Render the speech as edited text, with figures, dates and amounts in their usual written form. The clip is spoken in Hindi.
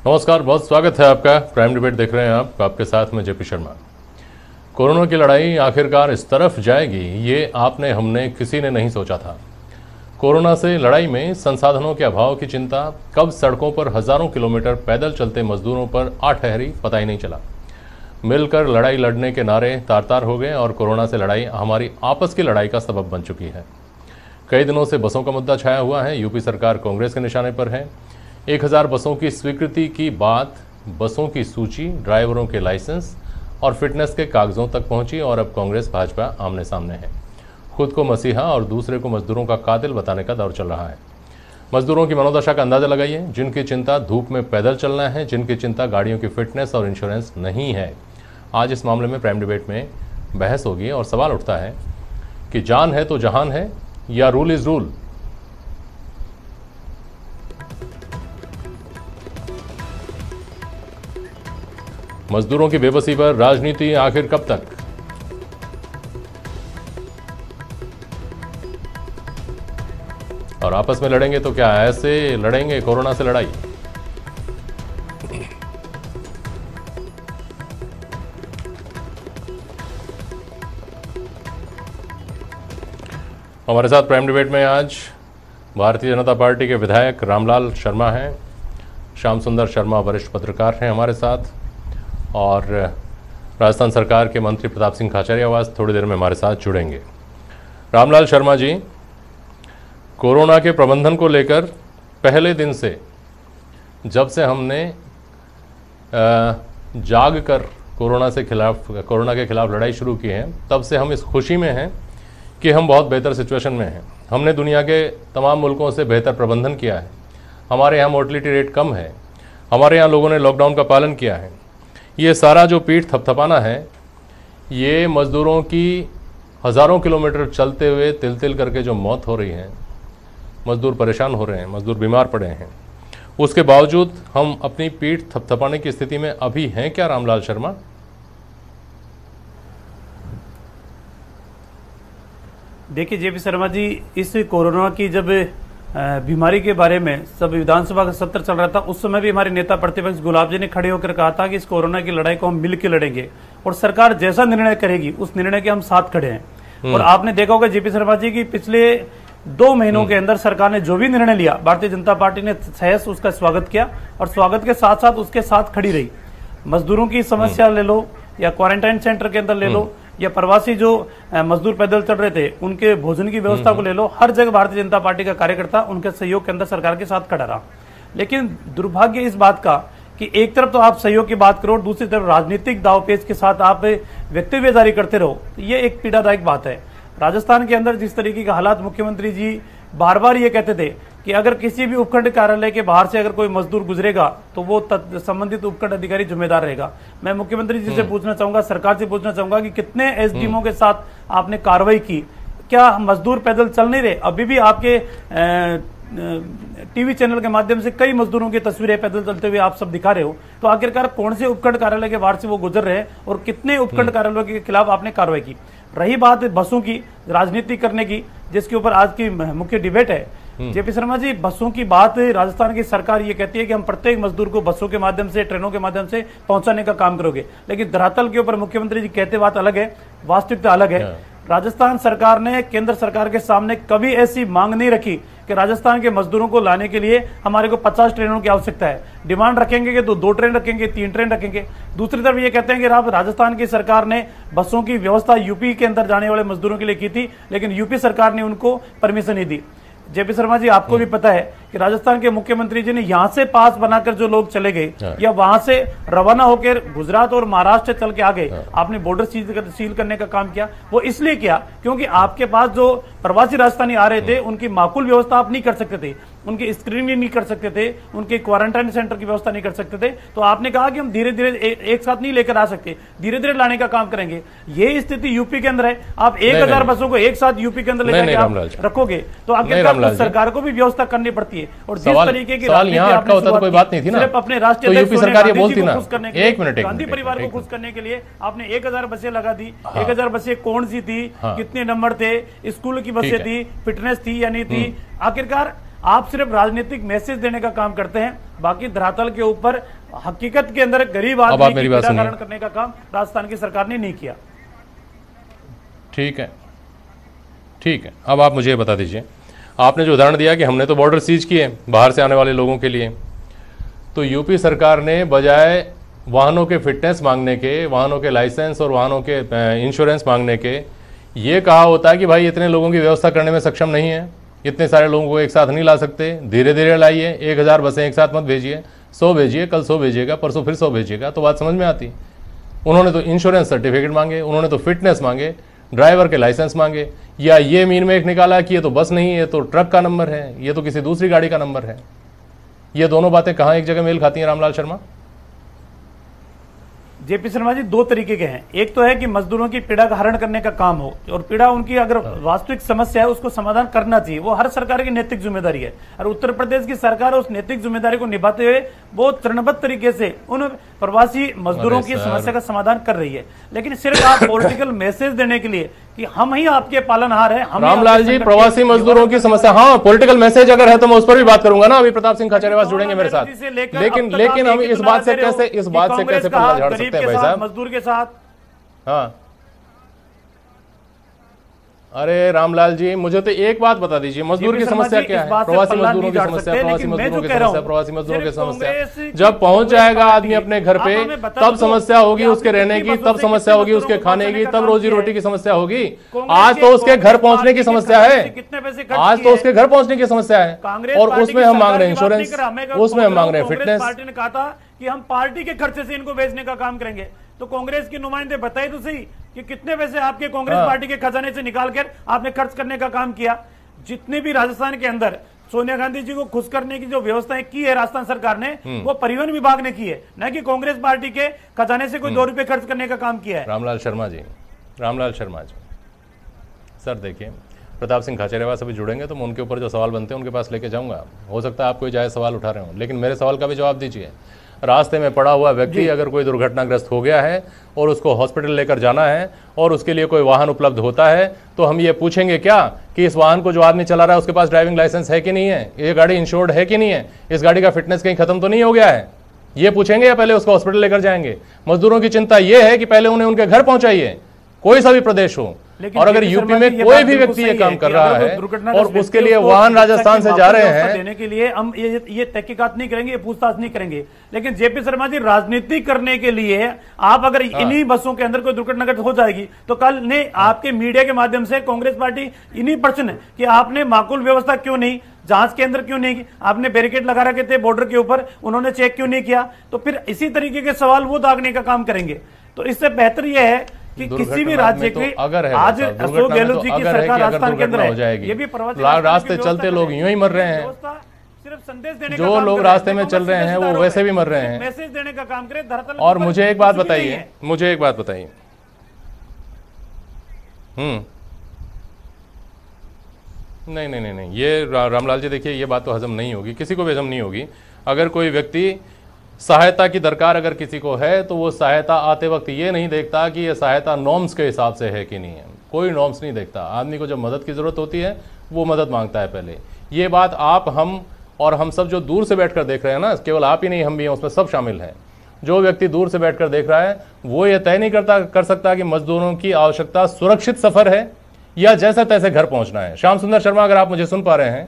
नमस्कार, बहुत स्वागत है आपका। प्राइम डिबेट देख रहे हैं आप, आपके साथ में जेपी शर्मा। कोरोना की लड़ाई आखिरकार इस तरफ जाएगी, ये आपने हमने किसी ने नहीं सोचा था। कोरोना से लड़ाई में संसाधनों के अभाव की चिंता, कब सड़कों पर हजारों किलोमीटर पैदल चलते मजदूरों पर आ ठहरी पता ही नहीं चला। मिलकर लड़ाई लड़ने के नारे तार तार हो गए और कोरोना से लड़ाई हमारी आपस की लड़ाई का सबब बन चुकी है। कई दिनों से बसों का मुद्दा छाया हुआ है। यूपी सरकार कांग्रेस के निशाने पर है। 1000 बसों की स्वीकृति की बात, बसों की सूची, ड्राइवरों के लाइसेंस और फिटनेस के कागजों तक पहुंची और अब कांग्रेस भाजपा आमने सामने है। खुद को मसीहा और दूसरे को मजदूरों का कातिल बताने का दौर चल रहा है। मजदूरों की मनोदशा का अंदाजा लगाइए, जिनकी चिंता धूप में पैदल चलना है, जिनकी चिंता गाड़ियों की फिटनेस और इंश्योरेंस नहीं है। आज इस मामले में प्राइम डिबेट में बहस होगी और सवाल उठता है कि जान है तो जहान है या रूल इज रूल। मजदूरों की बेबसी पर राजनीति आखिर कब तक? और आपस में लड़ेंगे तो क्या ऐसे लड़ेंगे कोरोना से लड़ाई? हमारे साथ प्राइम डिबेट में आज भारतीय जनता पार्टी के विधायक रामलाल शर्मा हैं। श्याम सुंदर शर्मा वरिष्ठ पत्रकार हैं हमारे साथ, और राजस्थान सरकार के मंत्री प्रताप सिंह खाचरियावास थोड़ी देर में हमारे साथ जुड़ेंगे। रामलाल शर्मा जी, कोरोना के प्रबंधन को लेकर पहले दिन से, जब से हमने जाग कर कोरोना के खिलाफ लड़ाई शुरू की है, तब से हम इस खुशी में हैं कि हम बहुत बेहतर सिचुएशन में हैं। हमने दुनिया के तमाम मुल्कों से बेहतर प्रबंधन किया है। हमारे यहाँ मोर्टलिटी रेट कम है। हमारे यहाँ लोगों ने लॉकडाउन का पालन किया है। ये सारा जो पीठ थपथपाना है, ये मज़दूरों की हज़ारों किलोमीटर चलते हुए तिल तिल करके जो मौत हो रही है, मज़दूर परेशान हो रहे हैं, मज़दूर बीमार पड़े हैं, उसके बावजूद हम अपनी पीठ थपथपाने की स्थिति में अभी हैं क्या रामलाल शर्मा? देखिए जेपी शर्मा जी, इस कोरोना की जब बीमारी के बारे में सब विधानसभा का सत्र चल रहा था, उस समय भी हमारे नेता प्रतिपक्ष गुलाब जी ने खड़े होकर कहा था कि इस कोरोना की लड़ाई को हम मिलकर लड़ेंगे और सरकार जैसा निर्णय करेगी उस निर्णय के हम साथ खड़े हैं। और आपने देखा होगा जेपी शर्मा जी की पिछले 2 महीनों के अंदर सरकार ने जो भी निर्णय लिया, भारतीय जनता पार्टी ने सहर्ष उसका स्वागत किया और स्वागत के साथ साथ उसके साथ खड़ी रही। मजदूरों की समस्या ले लो या क्वारंटाइन सेंटर के अंदर ले लो या प्रवासी जो मजदूर पैदल चल रहे थे उनके भोजन की व्यवस्था को ले लो, हर जगह भारतीय जनता पार्टी का कार्यकर्ता उनके सहयोग के अंदर सरकार के साथ खड़ा रहा। लेकिन दुर्भाग्य इस बात का कि एक तरफ तो आप सहयोग की बात करो और दूसरी तरफ राजनीतिक दावपेच के साथ आप वक्तव्य जारी करते रहो, ये एक पीड़ादायक बात है। राजस्थान के अंदर जिस तरीके के हालात, मुख्यमंत्री जी बार बार ये कहते थे कि अगर किसी भी उपखंड कार्यालय के बाहर से अगर कोई मजदूर गुजरेगा तो वो संबंधित उपखंड अधिकारी जिम्मेदार रहेगा। मैं मुख्यमंत्री जी से पूछना चाहूंगा, सरकार से पूछना चाहूंगा कि कितने एसडीएमओ के साथ आपने कार्रवाई की? क्या मजदूर पैदल चल नहीं रहे? अभी भी आपके टीवी चैनल के माध्यम से कई मजदूरों की तस्वीरें पैदल चलते हुए आप सब दिखा रहे हो, तो आखिरकार कौन से उपखंड कार्यालय के बाहर से वो गुजर रहे हैं और कितने उपखंड कार्यालयों के खिलाफ आपने कार्रवाई की? रही बात बसों की, राजनीति करने की, जिसके ऊपर आज की मुख्य डिबेट है, जेपी शर्मा जी, बसों की बात राजस्थान की सरकार ये कहती है कि हम प्रत्येक मजदूर को बसों के माध्यम से, ट्रेनों के माध्यम से पहुंचाने का काम करोगे, लेकिन धरातल के ऊपर मुख्यमंत्री जी कहते बात अलग है, वास्तविकता अलग है। राजस्थान सरकार ने केंद्र सरकार के सामने कभी ऐसी मांग नहीं रखी कि राजस्थान के मजदूरों को लाने के लिए हमारे को 50 ट्रेनों की आवश्यकता है। डिमांड रखेंगे कि 2 ट्रेन रखेंगे, 3 ट्रेन रखेंगे। दूसरी तरफ ये कहते हैं कि राजस्थान की सरकार ने बसों की व्यवस्था यूपी के अंदर जाने वाले मजदूरों के लिए की थी, लेकिन यूपी सरकार ने उनको परमिशन नहीं दी। जेपी शर्मा जी, आपको भी पता है कि राजस्थान के मुख्यमंत्री जी ने यहां से पास बनाकर जो लोग चले गए या वहां से रवाना होकर गुजरात और महाराष्ट्र चल के आ गए, आपने बॉर्डर सील करने का काम किया। वो इसलिए किया क्योंकि आपके पास जो प्रवासी राजस्थानी आ रहे थे उनकी माकूल व्यवस्था आप नहीं कर सकते थे, उनकी स्क्रीनिंग नहीं कर सकते थे, उनके क्वारंटाइन सेंटर की व्यवस्था नहीं कर सकते थे। तो आपने कहा कि हम धीरे धीरे एक साथ नहीं लेकर आ सकते, धीरे धीरे लाने का काम करेंगे। ये स्थिति यूपी के अंदर है। आप 1000 बसों को एक साथ यूपी के अंदर लेकर रखोगे तो आखिरकार सरकार को भी व्यवस्था करनी पड़ती है। और जिस तरीके की राजनीति होता तो कोई बात नहीं थी ना, सिर्फ अपने राष्ट्रीय यूपी सरकार ये बोलती ना, गांधी परिवार को खुश करने के लिए आपने 1000 बसें लगा दी। 1000 बसें कौन सी थी, कितने नंबर थे, स्कूल की बसें थी, फिटनेस थी या नहीं थी? आखिरकार आप सिर्फ राजनीतिक मैसेज देने का काम करते हैं, बाकी धरातल के ऊपर हकीकत के अंदर गरीब आदमी की पीड़ा हरण करने का काम राजस्थान की सरकार ने नहीं किया। ठीक है, ठीक है। अब आप मुझे बता दीजिए, आपने जो उदाहरण दिया कि हमने तो बॉर्डर सीज किए बाहर से आने वाले लोगों के लिए, तो यूपी सरकार ने बजाय वाहनों के फिटनेस मांगने के, वाहनों के लाइसेंस और वाहनों के इंश्योरेंस मांगने के, ये कहा होता है कि भाई इतने लोगों की व्यवस्था करने में सक्षम नहीं है, इतने सारे लोगों को एक साथ नहीं ला सकते, धीरे धीरे लाइए, 1000 बसें एक साथ मत भेजिए, 100 भेजिए, कल 100 भेजिएगा, परसों फिर 100 भेजिएगा, तो बात समझ में आती। उन्होंने तो इंश्योरेंस सर्टिफिकेट मांगे, उन्होंने तो फिटनेस मांगे, ड्राइवर के लाइसेंस मांगे, या ये मीन में एक निकाला कि ये तो बस नहीं है, ये तो ट्रक का नंबर है, ये तो किसी दूसरी गाड़ी का नंबर है। ये दोनों बातें कहाँ एक जगह मेल खाती हैं रामलाल शर्मा? जेपी शर्मा जी, दो तरीके के हैं। एक तो है कि मजदूरों की पीड़ा का हरण करने का काम हो, और पीड़ा उनकी अगर वास्तविक समस्या है उसको समाधान करना चाहिए, वो हर सरकार की नैतिक जिम्मेदारी है। और उत्तर प्रदेश की सरकार उस नैतिक जिम्मेदारी को निभाते हुए बहुत चरणबद्ध तरीके से उन प्रवासी मजदूरों की समस्या का समाधान कर रही है। लेकिन सिर्फ आप पॉलिटिकल मैसेज देने के लिए कि हम ही आपके पालनहार हैं, हम रामलाल जी, प्रवासी मजदूरों की समस्या, हाँ पॉलिटिकल मैसेज अगर है तो मैं उस पर भी बात करूंगा ना, अभी प्रताप सिंह खाचरियावास जुड़ेंगे मेरे साथ। लेकिन हम इस बात से कैसे पर्दा झाड़ सकते हैं भाई साहब? मजदूर के साथ, हाँ, अरे रामलाल जी, मुझे तो एक बात बता दीजिए, मजदूर की समस्या क्या है? प्रवासी मजदूरों की समस्या, प्रवासी मजदूरों की समस्या, प्रवासी मजदूरों की समस्या। जब पहुंच जाएगा आदमी अपने घर पे, तब समस्या होगी उसके रहने की, तब समस्या होगी उसके खाने की, तब रोजी रोटी की समस्या होगी। आज तो उसके घर पहुंचने की समस्या है, आज तो उसके घर पहुंचने की समस्या है, और उसमें हम मांग रहे हैं इंश्योरेंस, उसमें हम मांग रहे हैं फिटनेस। पार्टी ने कहा था कि हम पार्टी के खर्चे से इनको बेचने का काम करेंगे, तो कांग्रेस के नुमाइंदे बताइए तो सही कि कितने पैसे आपके कांग्रेस पार्टी के खजाने से निकाल कर आपने खर्च करने का काम किया। जितने भी राजस्थान के अंदर सोनिया गांधी जी को खुश करने की जो व्यवस्थाएं की है राजस्थान सरकार ने, वो परिवहन विभाग ने की है, न कि कांग्रेस पार्टी के खजाने से कोई 2 रुपए खर्च करने का काम किया है। रामलाल शर्मा जी, रामलाल शर्मा जी, सर देखिए, प्रताप सिंह खाचरियावास अभी जुड़ेंगे तो मैं उनके ऊपर जो सवाल बनते हैं उनके पास लेके जाऊंगा। हो सकता है आप कोई जायज सवाल उठा रहे हो, लेकिन मेरे सवाल का भी जवाब दीजिए। रास्ते में पड़ा हुआ व्यक्ति अगर कोई दुर्घटनाग्रस्त हो गया है और उसको हॉस्पिटल लेकर जाना है और उसके लिए कोई वाहन उपलब्ध होता है, तो हम ये पूछेंगे क्या कि इस वाहन को जो आदमी चला रहा है उसके पास ड्राइविंग लाइसेंस है कि नहीं है, ये गाड़ी इंश्योर्ड है कि नहीं है, इस गाड़ी का फिटनेस कहीं खत्म तो नहीं हो गया है? ये पूछेंगे या पहले उसको हॉस्पिटल लेकर जाएंगे? मजदूरों की चिंता यह है कि पहले उन्हें उनके घर पहुंचाइए, कोई सा भी प्रदेश हो। और अगर यूपी में कोई भी व्यक्ति ये काम कर रहा है और उसके लिए वाहन राजस्थान से जा रहे हैं, देने के लिए हम ये तहकीकात नहीं करेंगे, ये पूछताछ नहीं करेंगे। लेकिन जेपी शर्मा जी, राजनीति करने के लिए आप अगर इन्हीं बसों के अंदर कोई दुर्घटना हो जाएगी तो कल ने आपके मीडिया के माध्यम से कांग्रेस पार्टी इन्हीं प्रश्न कि आपने माकूल व्यवस्था क्यों नहीं, जांच केंद्र क्यों नहीं, आपने बैरिकेड लगा रखे थे बॉर्डर के ऊपर, उन्होंने चेक क्यों नहीं किया, तो फिर इसी तरीके के सवाल वो दागने का काम करेंगे। तो इससे बेहतर यह है कि किसी भी राज्य की अगर है, आज अशोक गहलोत जी की सरकार राजस्थान के अंदर हो जाएगी, ये भी प्रवासी रास्ते चलते लोग यूं ही मर रहे हैं, सिर्फ संदेश देने जो लोग रास्ते में चल रहे हैं वो वैसे भी मर रहे हैं, मैसेज देने का काम करे धरातल। और मुझे एक बात बताइए, मुझे एक बात बताइए, नहीं नहीं नहीं नहीं, ये रामलाल जी देखिए, ये बात तो हजम नहीं होगी, किसी को भी हजम नहीं होगी। अगर कोई व्यक्ति सहायता की दरकार अगर किसी को है तो वो सहायता आते वक्त ये नहीं देखता कि ये सहायता नॉर्म्स के हिसाब से है कि नहीं है, कोई नॉर्म्स नहीं देखता। आदमी को जब मदद की ज़रूरत होती है वो मदद मांगता है पहले। ये बात आप, हम और हम सब जो दूर से बैठकर देख रहे हैं ना, केवल आप ही नहीं, हम भी हैं, उसमें सब शामिल हैं। जो व्यक्ति दूर से बैठकर देख रहा है वो ये तय नहीं कर सकता कि मजदूरों की आवश्यकता सुरक्षित सफ़र है या जैसे तैसे घर पहुँचना है। श्याम सुंदर शर्मा, अगर आप मुझे सुन पा रहे हैं